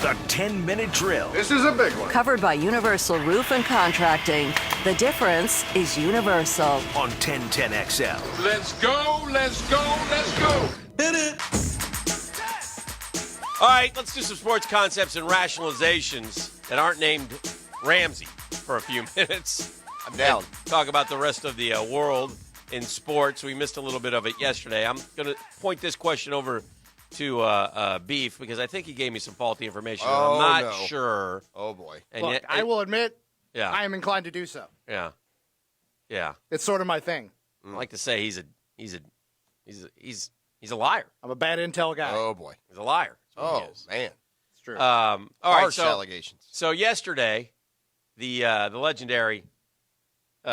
The 10-minute drill. This is a big one. Covered by Universal Roof and Contracting. The difference is universal. On 1010XL. Let's go, let's go, let's go. Hit it. All right, let's do some sports concepts and rationalizations that aren't named Ramsey for a few minutes. I'm down. And talk about the rest of the world in sports. We missed a little bit of it yesterday. I'm going to point this question over to Beef because I think he gave me some faulty information. I'm not sure. Oh, boy. And Look, yet, I will admit, yeah, I am inclined to do so. Yeah. It's sort of my thing. I like to say he's a liar. I'm a bad intel guy. Oh, boy. He's a liar. Oh, man. It's true. All right, Harsh allegations. So yesterday, the legendary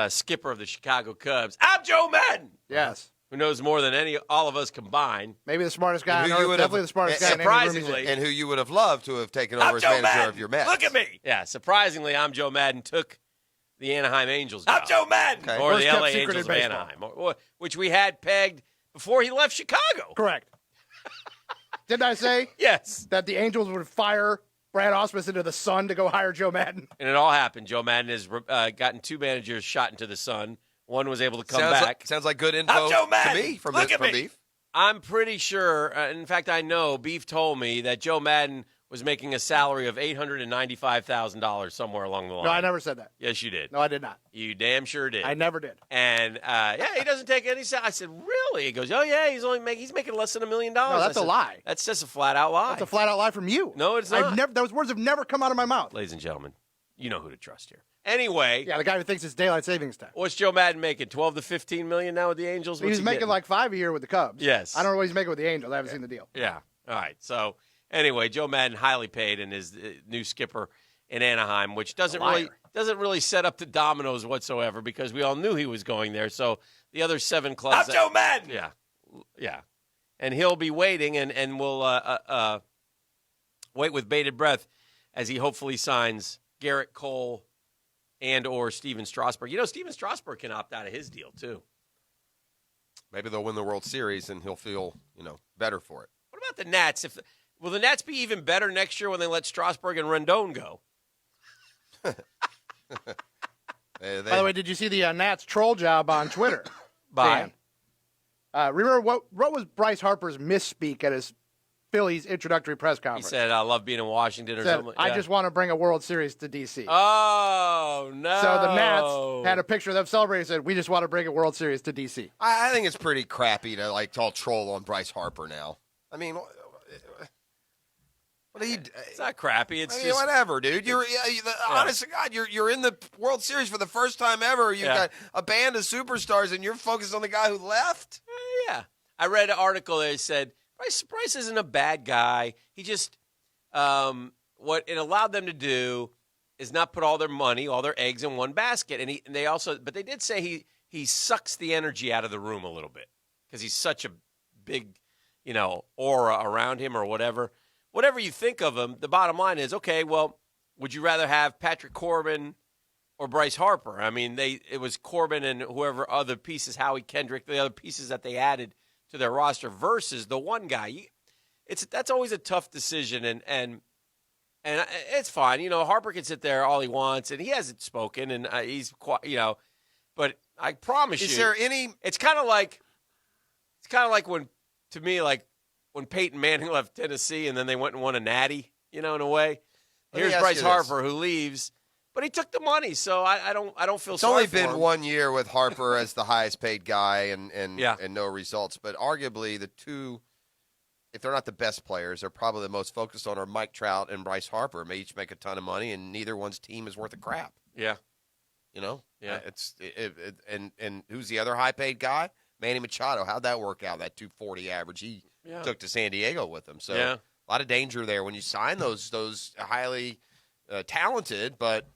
skipper of the Chicago Cubs, I'm Joe Madden. Yes. Who knows more than all of us combined. Maybe the smartest guy on who you earth. would Definitely have- the smartest guy in any surprisingly- room he's in. And who you would have loved to have taken I'm over as Joe manager Madden. of your Mets. Look at me. Yeah, surprisingly, I'm Joe Madden took the Anaheim Angels job. I'm Joe Madden. Okay. Or Worst the kept LA secret Angels in of baseball. Anaheim, which we had pegged before he left Chicago. Correct. Didn't I say Yes. that the Angels would fire Brad Ausmus into the sun to go hire Joe Madden? And it all happened. Joe Madden has gotten two managers shot into the sun. One was able to come back. Sounds like good info I'm Joe to Madden. me from Look at me. Beef. I'm pretty sure, in fact, I know, Beef told me that Joe Madden was making a salary of $895,000 somewhere along the line. No, I never said that. Yes, you did. No, I did not. You damn sure did. I never did. And, he doesn't take any salary. I said, really? He goes, oh, yeah, he's making less than $1 million. No, that's I a said, lie. That's just a flat-out lie. That's a flat-out lie from you. No, it's not. Those words have never come out of my mouth. Ladies and gentlemen, you know who to trust here. Anyway. Yeah, the guy who thinks it's daylight savings time. What's Joe Madden making? 12 to 15 million now with the Angels? What's He's he making getting? like $5 a year with the Cubs. Yes. I don't know what he's making with the Angels. I haven't seen the deal. Yeah. All right. So anyway, Joe Madden highly paid and is new skipper in Anaheim, which doesn't really set up the dominoes whatsoever because we all knew he was going there. So the other 7 clubs. Joe Madden. Yeah. And he'll be waiting and will wait with bated breath as he hopefully signs Garrett Cole and or Steven Strasburg. You know, Steven Strasburg can opt out of his deal too. Maybe they'll win the World Series and he'll feel, better for it. What about the Nats? Will the Nats be even better next year when they let Strasburg and Rendon go? By the way, did you see the Nats troll job on Twitter? Bye. Remember what was Bryce Harper's misspeak at his Phillies introductory press He conference? said, I love being in Washington or Said, something. I Yeah. just want to bring a World Series to D.C. Oh, no. So the Nats had a picture of them celebrating and said, we just want to bring a World Series to D.C. I think it's pretty crappy to all troll on Bryce Harper now. I mean, what do you? It's not crappy. It's just whatever, dude. Honest to God, you're in the World Series for the first time ever. You've got a band of superstars, and you're focused on the guy who left. Yeah. I read an article that said Bryce isn't a bad guy. He just what it allowed them to do is not put all their money, all their eggs in one basket. And they did say he sucks the energy out of the room a little bit because he's such a big, aura around him or whatever. Whatever you think of him, the bottom line is, okay, well, would you rather have Patrick Corbin or Bryce Harper? I mean, it was Corbin and whoever other pieces, Howie Kendrick, the other pieces that they added to their roster versus the one guy. That's always a tough decision, and it's fine. Harper can sit there all he wants, and he hasn't spoken, and he's but I promise you, is there any? It's kind of like when, to me, like when Peyton Manning left Tennessee, and then they went and won a Natty. In a way. Here's Bryce Harper who leaves. But he took the money, so I don't feel it's sorry only for him. been 1 year with Harper as the highest paid guy and Yeah. no results. But arguably the two, if they're not the best players, they're probably the most focused on are Mike Trout and Bryce Harper. May each make a ton of money, and neither one's team is worth a crap. Yeah. Yeah. And who's the other high paid guy? Manny Machado. How'd that work out? That 240 average he took to San Diego with him. So a lot of danger there when you sign those highly talented, but.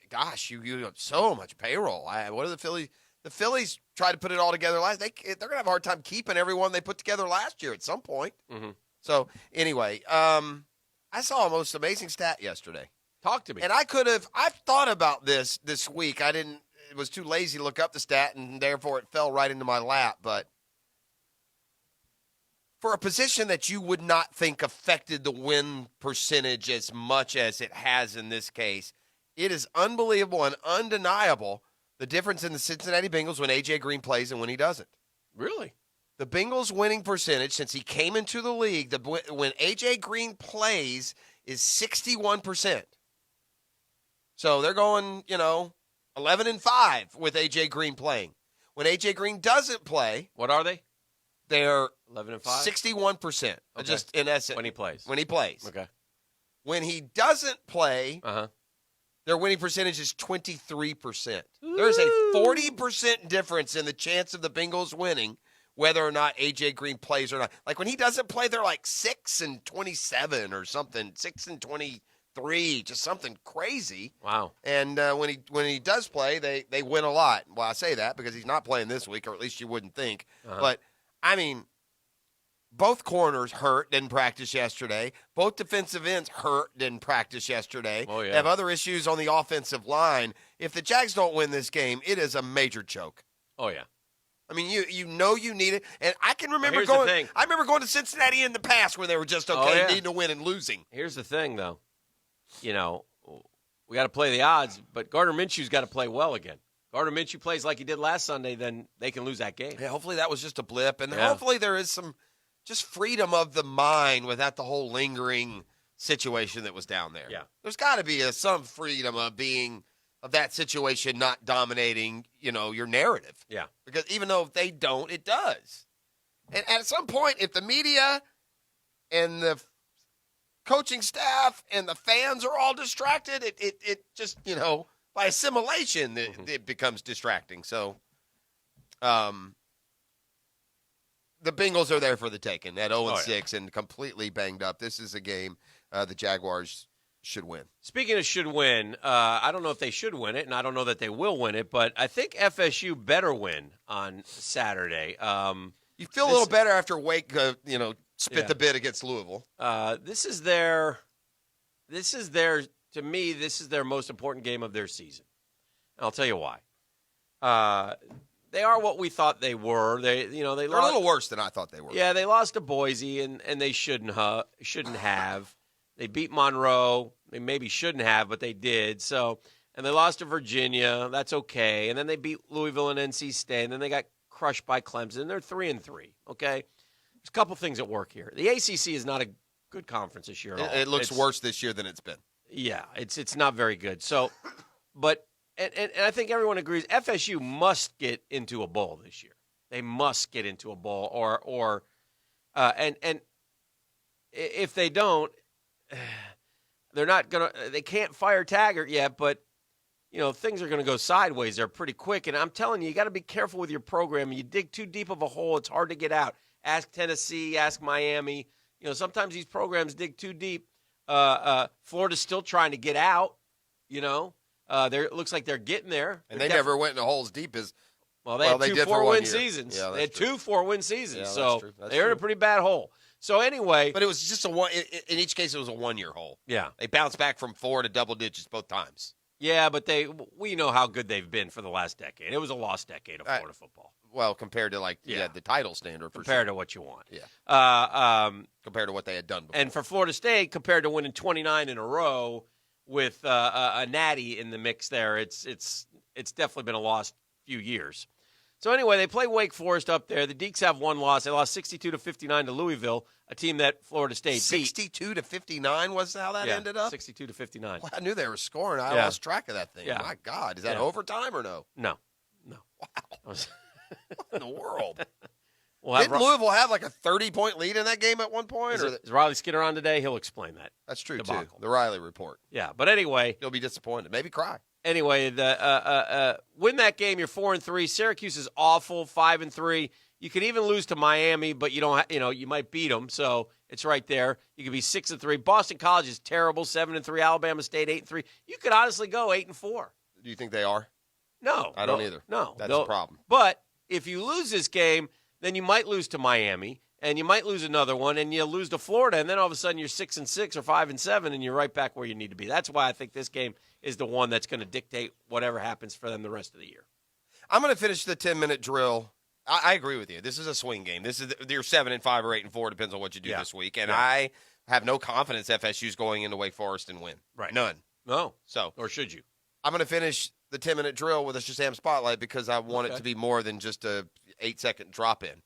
Gosh, you have so much payroll. What are the Phillies? The Phillies tried to put it all together last. They're going to have a hard time keeping everyone they put together last year at some point. Mm-hmm. So anyway, I saw a most amazing stat yesterday. Talk to me. And I've thought about this week. It was too lazy to look up the stat, and therefore it fell right into my lap. But for a position that you would not think affected the win percentage as much as it has in this case, it is unbelievable and undeniable the difference in the Cincinnati Bengals when A.J. Green plays and when he doesn't. Really? The Bengals' winning percentage since he came into the league, when A.J. Green plays, is 61%. So they're going, 11-5 with A.J. Green playing. When A.J. Green doesn't play, what are they? They're 11-5? 61%. Okay. Just in essence. When he plays. When he plays. Okay. When he doesn't play, their winning percentage is 23%. There's a 40% difference in the chance of the Bengals winning whether or not A.J. Green plays or not. Like when he doesn't play, they're like 6-27 or something, 6-23, just something crazy. Wow. And when he does play, they win a lot. Well, I say that because he's not playing this week, or at least you wouldn't think. But, I mean, both corners hurt, didn't practice yesterday. Both defensive ends hurt, didn't practice yesterday. Oh, yeah. They have other issues on the offensive line. If the Jags don't win this game, it is a major choke. Oh, yeah. I mean, you need it. And I can remember Here's the thing. I remember going to Cincinnati in the past where they were just okay, needing to win and losing. Here's the thing, though. We got to play the odds, but Gardner Minshew's got to play well again. Gardner Minshew plays like he did last Sunday, then they can lose that game. Yeah, hopefully that was just a blip. And hopefully there is some just freedom of the mind without the whole lingering situation that was down there. Yeah. There's got to be some freedom of that situation not dominating, your narrative. Yeah. Because even though if they don't, it does. And at some point, if the media and the coaching staff and the fans are all distracted, it just, by assimilation, it becomes distracting. So the Bengals are there for the taking at 0-6 and completely banged up. This is a game the Jaguars should win. Speaking of should win, I don't know if they should win it, and I don't know that they will win it, but I think FSU better win on Saturday. You feel a little better after Wake, spit the bit against Louisville. This is to me, this is their most important game of their season. And I'll tell you why. They are what we thought they were. They're a little worse than I thought they were. Yeah, they lost to Boise, and they shouldn't have. They beat Monroe. They maybe shouldn't have, but they did. So, and they lost to Virginia. That's okay. And then they beat Louisville and NC State. And then they got crushed by Clemson. They're 3-3. Okay, there's a couple things at work here. The ACC is not a good conference this year at all. It looks worse this year than it's been. Yeah, it's not very good. So, but and I think everyone agrees FSU must get into a bowl this year. They must get into a bowl, or and if they don't, they're not gonna. They can't fire Taggart yet, but things are going to go sideways there pretty quick. And I'm telling you got to be careful with your program. You dig too deep of a hole, it's hard to get out. Ask Tennessee, ask Miami. Sometimes these programs dig too deep. Florida's still trying to get out. It looks like they're getting there. And they never went into holes deep as they had two did for 4-win 1 year. seasons. Yeah, they had true. 2 4-win seasons. Yeah, so that's they're in a pretty bad hole. So anyway, but it was just in each case it was a 1 year hole. Yeah, they bounced back from 4 to double digits both times. Yeah, but we know how good they've been for the last decade. It was a lost decade of Florida football. Well, compared to the title standard, compared to what you want. Yeah. Compared to what they had done before. And for Florida State, compared to winning 29 in a row with a natty in the mix there, it's definitely been a lost few years. So anyway, they play Wake Forest up there. The Deacs have one loss. They lost 62-59 to Louisville, a team that Florida State beat. 62-59 was how that ended up? 62-59. Well, I knew they were scoring. I lost track of that thing. Yeah. My God, is that overtime or no? No. Wow. What in the world? Didn't Louisville have like a 30-point lead in that game at one point? Is Riley Skinner on today? He'll explain that. That's true, debacle. too. The Riley report. Yeah, but anyway. He'll be disappointed. Maybe cry. Anyway, win that game. You're 4-3. Syracuse is awful, 5-3. You could even lose to Miami, but you don't. You might beat them, so it's right there. You could be 6-3. Boston College is terrible, 7-3. Alabama State 8-3. You could honestly go 8-4. Do you think they are? No, I don't either. No, that's a problem. But if you lose this game, then you might lose to Miami, and you might lose another one, and you lose to Florida, and then all of a sudden you're 6-6 or 5-7, and you're right back where you need to be. That's why I think this game is the one that's going to dictate whatever happens for them the rest of the year. I'm going to finish the 10-minute drill I agree with you. This is a swing game. This is you're 7-5 or 8-4, depends on what you do this week. And I have no confidence FSU's going into Wake Forest and win. Right. None. No. So, or should you? I'm going to finish the 10-minute drill with a Shazam Spotlight because I want it to be more than just a 8-second drop-in.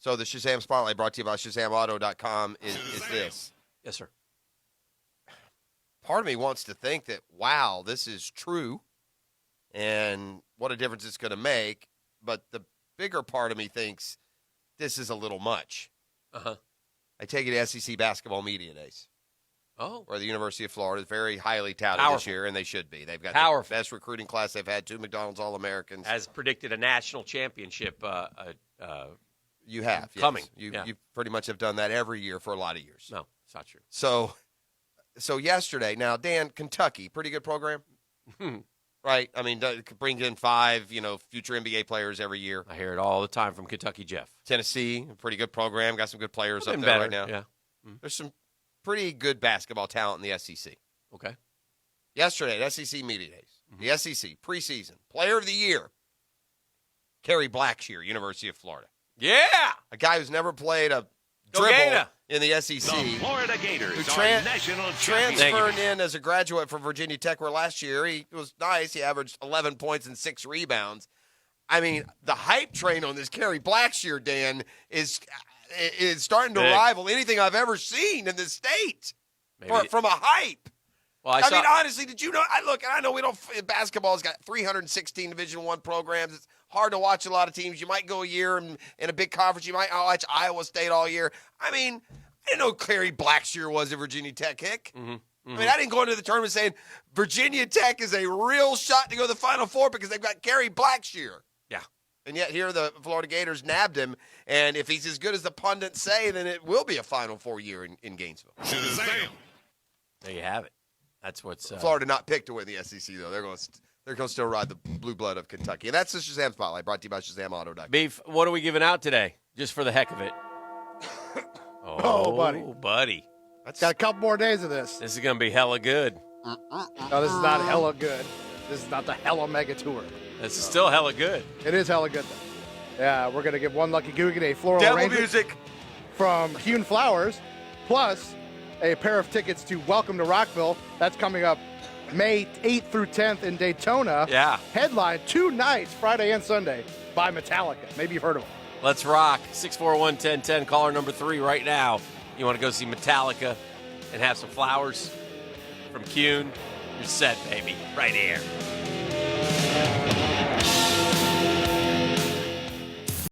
So the Shazam Spotlight brought to you by ShazamAuto.com is this. Yes, sir. Part of me wants to think that, wow, this is true and what a difference it's going to make. But the bigger part of me thinks this is a little much. Uh-huh. I take it to SEC Basketball Media Days. Oh. Where the University of Florida is very highly touted this year, and they should be. They've got the best recruiting class they've had, 2 McDonald's All-Americans. As predicted, a national championship you have. Coming. Yes. You pretty much have done that every year for a lot of years. No, it's not true. So yesterday, now, Dan, Kentucky, pretty good program. Right? I mean, bring in 5, future NBA players every year. I hear it all the time from Kentucky Jeff. Tennessee, a pretty good program. Got some good players up there better. right now. Yeah. There's some pretty good basketball talent in the SEC. Okay. Yesterday at SEC Media Days, the SEC preseason player of the year, Kerry Blackshear, University of Florida. Yeah. A guy who's never played a dribble in the SEC. The Florida Gators who are national champions. transferred in as a graduate from Virginia Tech, where last year he was nice. He averaged 11 points and 6 rebounds. I mean, the hype train on this Kerry Blackshear, Dan, is starting to rival anything I've ever seen in this state from a hype. Well, I mean, honestly, did you know? I know we don't. Basketball's got 316 Division I programs. It's hard to watch a lot of teams. You might go a year in a big conference. You might watch Iowa State all year. I mean, I didn't know Kerry Blackshear was a Virginia Tech hick. I mean, I didn't go into the tournament saying Virginia Tech is a real shot to go to the Final Four because they've got Kerry Blackshear. Yeah. And yet here the Florida Gators nabbed him. And if he's as good as the pundits say, then it will be a Final Four year in Gainesville. Shazam! There you have it. That's what's Florida not picked to win the SEC, though. They're going to still ride the blue blood of Kentucky. And that's the Shazam Spotlight brought to you by ShazamAuto.com. Beef, what are we giving out today? Just for the heck of it. buddy. Got a couple more days of this. This is going to be hella good. No, this is not hella good. This is not the hella mega tour. This is still hella good. It is hella good, though. Yeah, we're going to give one lucky Googan a floral Devil arrangement music from Hewn Flowers, plus a pair of tickets to Welcome to Rockville. That's coming up May 8th through 10th in Daytona. Yeah. Headline 2 nights, Friday and Sunday, by Metallica. Maybe you've heard of them. Let's rock. 641-1010, caller number 3 right now. You want to go see Metallica and have some flowers from Kuhn? You're set, baby. Right here.